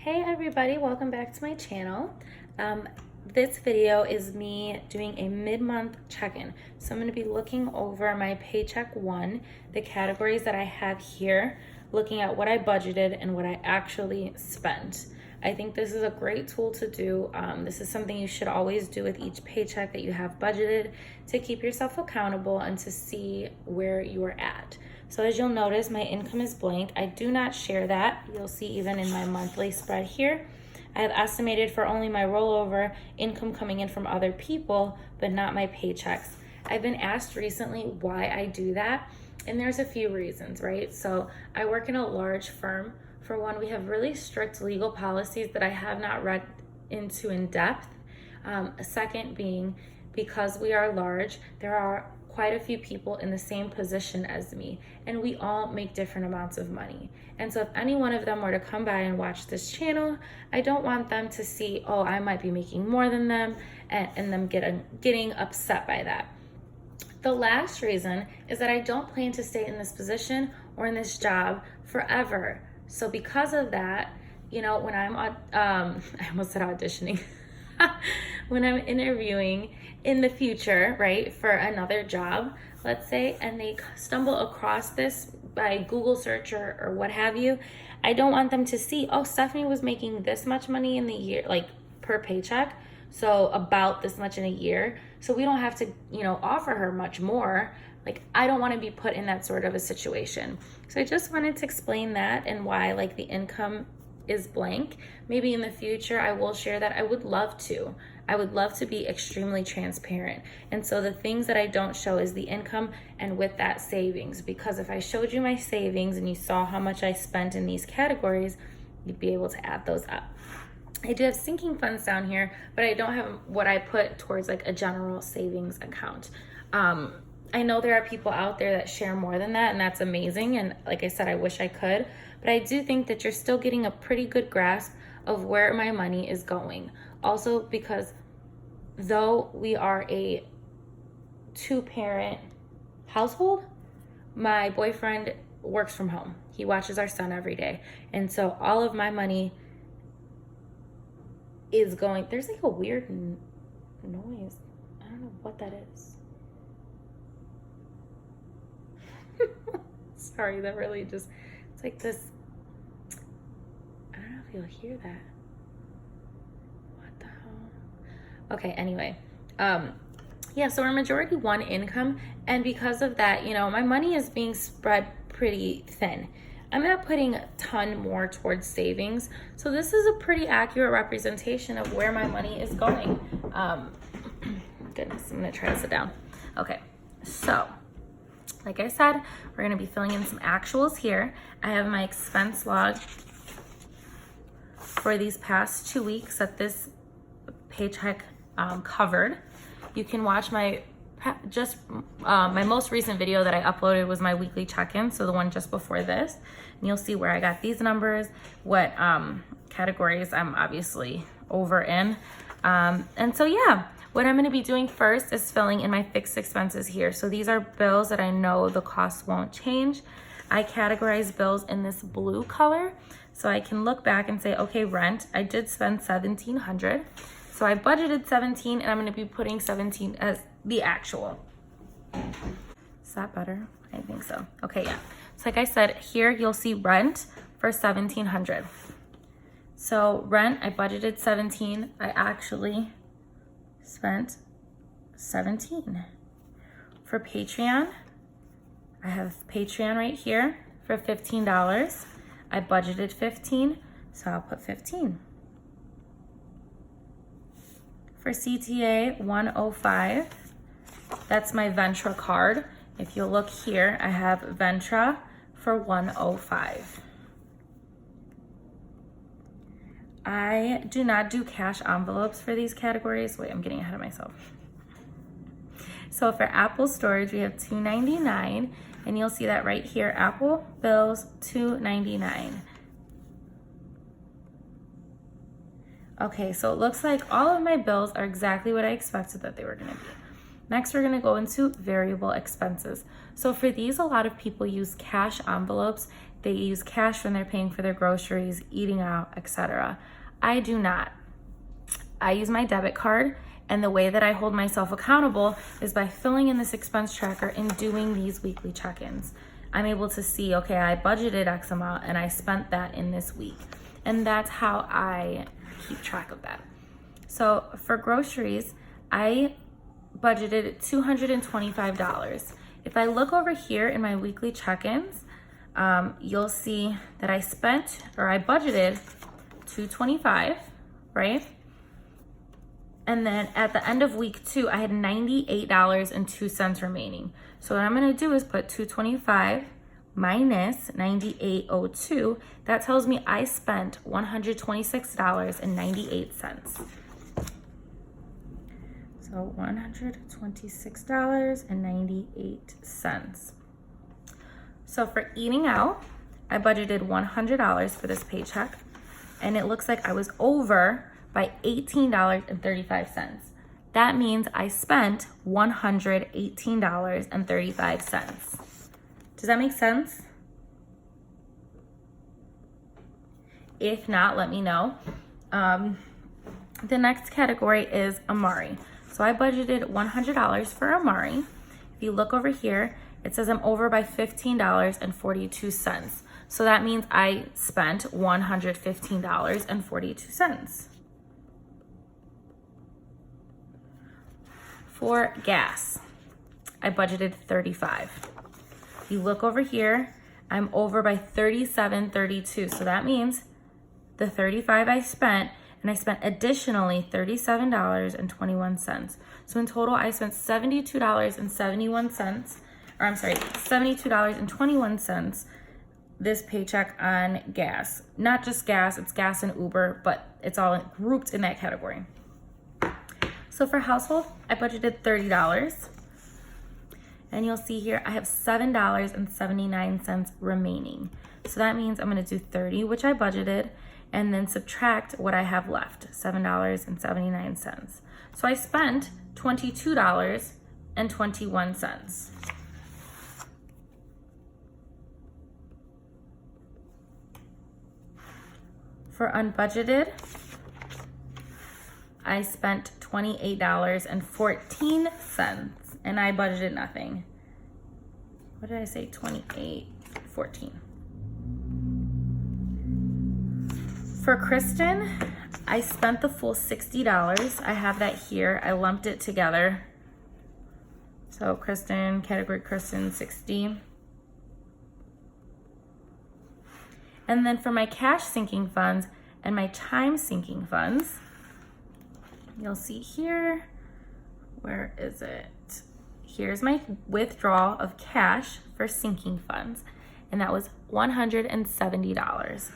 Hey everybody, welcome back to my channel. This video is me doing a mid-month check-in. So I'm going to be looking over my paycheck one, the categories that I have here, looking at what I budgeted and what I actually spent. I think this is a great tool to do. This is something you should always do with each paycheck that you have budgeted to keep yourself accountable and to see where you're at. So as you'll notice, my income is blank. I do not share that. You'll see even in my monthly spread here. I have estimated for only my rollover income coming in from other people, but not my paychecks. I've been asked recently why I do that, and there's a few reasons, right? So I work in a large firm. For one, we have really strict legal policies that I have not read into in depth. Second being, because we are large, there are quite a few people in the same position as me, and we all make different amounts of money. And so if any one of them were to come by and watch this channel, I don't want them to see, oh, I might be making more than them, and them getting upset by that. The last reason is that I don't plan to stay in this position or in this job forever. So because of that, you know, when I'm I almost said auditioning. When I'm interviewing in the future, right, for another job, let's say, and they stumble across this by Google search or what have you, I don't want them to see, oh, Stephanie was making this much money in the year, like per paycheck, so about this much in a year, so we don't have to, you know, offer her much more. Like, I don't want to be put in that sort of a situation. So I just wanted to explain that and why, like, the income is blank. Maybe in the future I will share that. I would love to. I would love to be extremely transparent. And so the things that I don't show is the income and with that savings, because if I showed you my savings and you saw how much I spent in these categories, you'd be able to add those up. I do have sinking funds down here, but I don't have what I put towards like a general savings account. I know there are people out there that share more than that, and that's amazing. And like I said, I wish I could, but I do think that you're still getting a pretty good grasp of where my money is going. Also, because though we are a two-parent household, my boyfriend works from home. He watches our son every day. And so all of my money is going, there's like a weird noise. I don't know what that is. Sorry, that really just, it's like this, I don't know if you'll hear that. What the hell? Okay, anyway, yeah, so we're majority one income, and because of that, you know, my money is being spread pretty thin. I'm not putting a ton more towards savings, so this is a pretty accurate representation of where my money is going. Goodness, I'm gonna try to sit down. Okay, so like I said, we're gonna be filling in some actuals here. I have my expense log for these past 2 weeks that this paycheck covered. You can watch my most recent video that I uploaded was my weekly check-in, so the one just before this. And you'll see where I got these numbers, what categories I'm obviously over in. And so yeah, what I'm gonna be doing first is filling in my fixed expenses here. So these are bills that I know the cost won't change. I categorize bills in this blue color, so I can look back and say, okay, rent, I did spend $1,700. So I budgeted 17, and I'm gonna be putting 17 as the actual. Is that better? I think so. Okay, yeah. So like I said, here you'll see rent for $1,700. So rent, I budgeted 17. I actually spent 17. For Patreon, I have Patreon right here for $15. I budgeted 15, so I'll put 15. For CTA 105, that's my Ventra card. If you look here, I have Ventra for 105. I do not do cash envelopes for these categories. Wait, I'm getting ahead of myself. So for Apple storage, we have $2.99, and you'll see that right here, Apple bills, $2.99. Okay, so it looks like all of my bills are exactly what I expected that they were gonna be. Next, we're gonna go into variable expenses. So for these, a lot of people use cash envelopes they use cash when they're paying for their groceries, eating out, etc. I do not. I use my debit card, and the way that I hold myself accountable is by filling in this expense tracker and doing these weekly check-ins. I'm able to see, okay, I budgeted X amount and I spent that in this week. And that's how I keep track of that. So for groceries, I budgeted $225. If I look over here in my weekly check-ins, you'll see that I budgeted $225, right? And then at the end of week 2, I had $98.02 remaining. So what I'm gonna do is put $225 minus $98.02. That tells me I spent $126.98. So $126.98. So for eating out, I budgeted $100 for this paycheck, and it looks like I was over by $18.35. That means I spent $118.35. Does that make sense? If not, let me know. The next category is Amari. So I budgeted $100 for Amari. If you look over here, it says I'm over by $15.42. So that means I spent $115.42. For gas, I budgeted $35. If you look over here, I'm over by $37.32. So that means the $35 I spent, and I spent additionally $37.21. So in total, I spent $72.21 this paycheck on gas. Not just gas, it's gas and Uber, but it's all grouped in that category. So for household, I budgeted $30. And you'll see here, I have $7.79 remaining. So that means I'm gonna do 30, which I budgeted, and then subtract what I have left, $7.79. So I spent $22.21. For unbudgeted, I spent $28.14, and I budgeted nothing. What did I say? $28.14. For Kristen, I spent the full $60. I have that here. I lumped it together. So Kristen, category Kristen, 60. And then for my cash sinking funds and my time sinking funds, you'll see here, where is it? Here's my withdrawal of cash for sinking funds, and that was $170.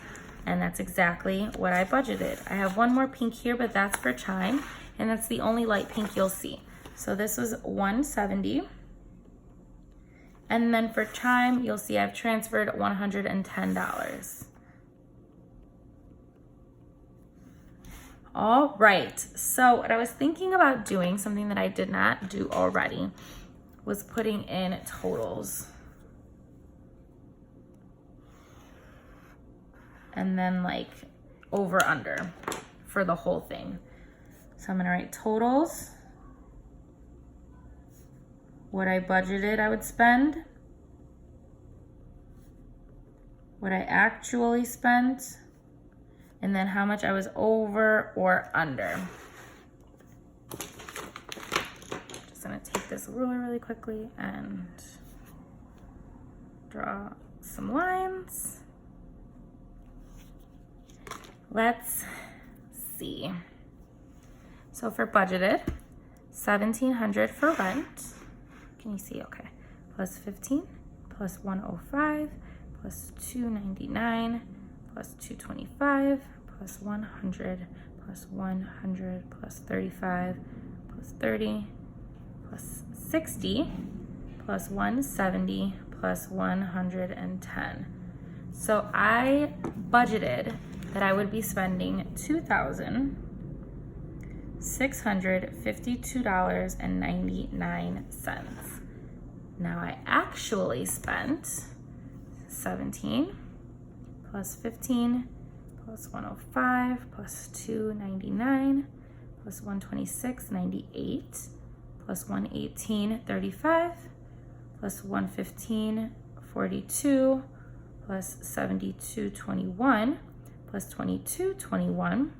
And that's exactly what I budgeted. I have one more pink here, but that's for chime, and that's the only light pink you'll see. So this was $170. And then for chime, you'll see I've transferred $110. All right, so what I was thinking about doing, something that I did not do already, was putting in totals. And then like over under for the whole thing. So I'm gonna write totals, what I budgeted I would spend, what I actually spent, and then how much I was over or under. Just gonna take this ruler really quickly and draw some lines. Let's see. So for budgeted, $1,700 for rent. Can you see? Okay. Plus 15, plus 105, plus 299, plus 225, plus 100, plus 100, plus 35, plus 30, plus 60, plus 170, plus 110. So I budgeted that I would be spending $2,652.99. Now I actually spent 17, plus 15 plus 105 plus 299 plus 126.98 plus 118.35 plus 115.42 plus 72.21 plus 22.21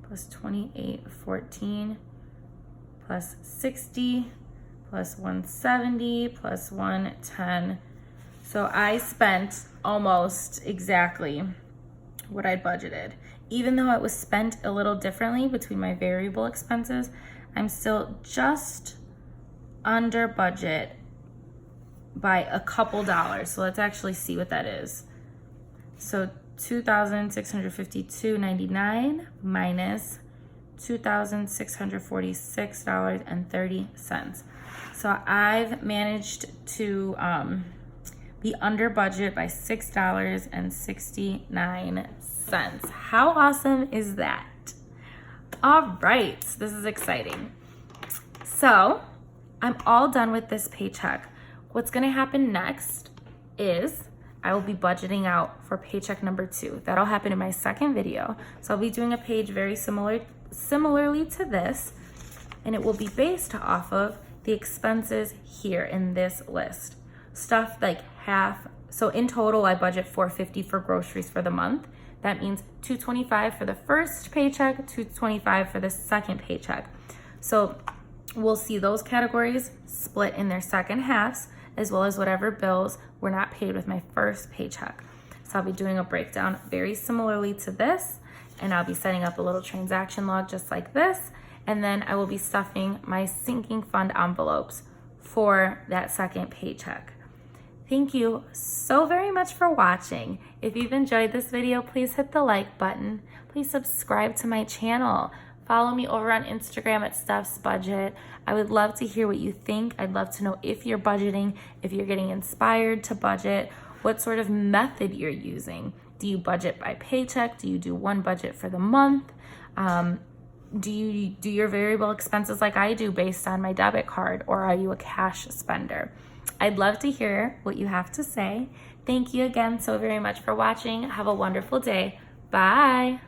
plus 28.14 plus 60 plus 170 plus 110. So I spent almost exactly what I budgeted. Even though it was spent a little differently between my variable expenses, I'm still just under budget by a couple dollars. So let's actually see what that is. So $2,652.99 minus $2,646.30. So I've managed to be under budget by $6.69. How awesome is that? All right, this is exciting. So I'm all done with this paycheck. What's gonna happen next is I will be budgeting out for paycheck number 2. That'll happen in my second video. So I'll be doing a page very similarly to this, and it will be based off of the expenses here in this list. Stuff like half, so in total I budget $450 for groceries for the month. That means $225 for the first paycheck, $225 for the second paycheck. So we'll see those categories split in their second halves, as well as whatever bills were not paid with my first paycheck. So I'll be doing a breakdown very similarly to this, and I'll be setting up a little transaction log just like this, and then I will be stuffing my sinking fund envelopes for that second paycheck. Thank you so very much for watching. If you've enjoyed this video, please hit the like button. Please subscribe to my channel. Follow me over on Instagram at Steph's Budget. I would love to hear what you think. I'd love to know if you're budgeting, if you're getting inspired to budget, what sort of method you're using. Do you budget by paycheck? Do you do one budget for the month? Do you do your variable expenses like I do based on my debit card, or are you a cash spender? I'd love to hear what you have to say. Thank you again so very much for watching. Have a wonderful day. Bye.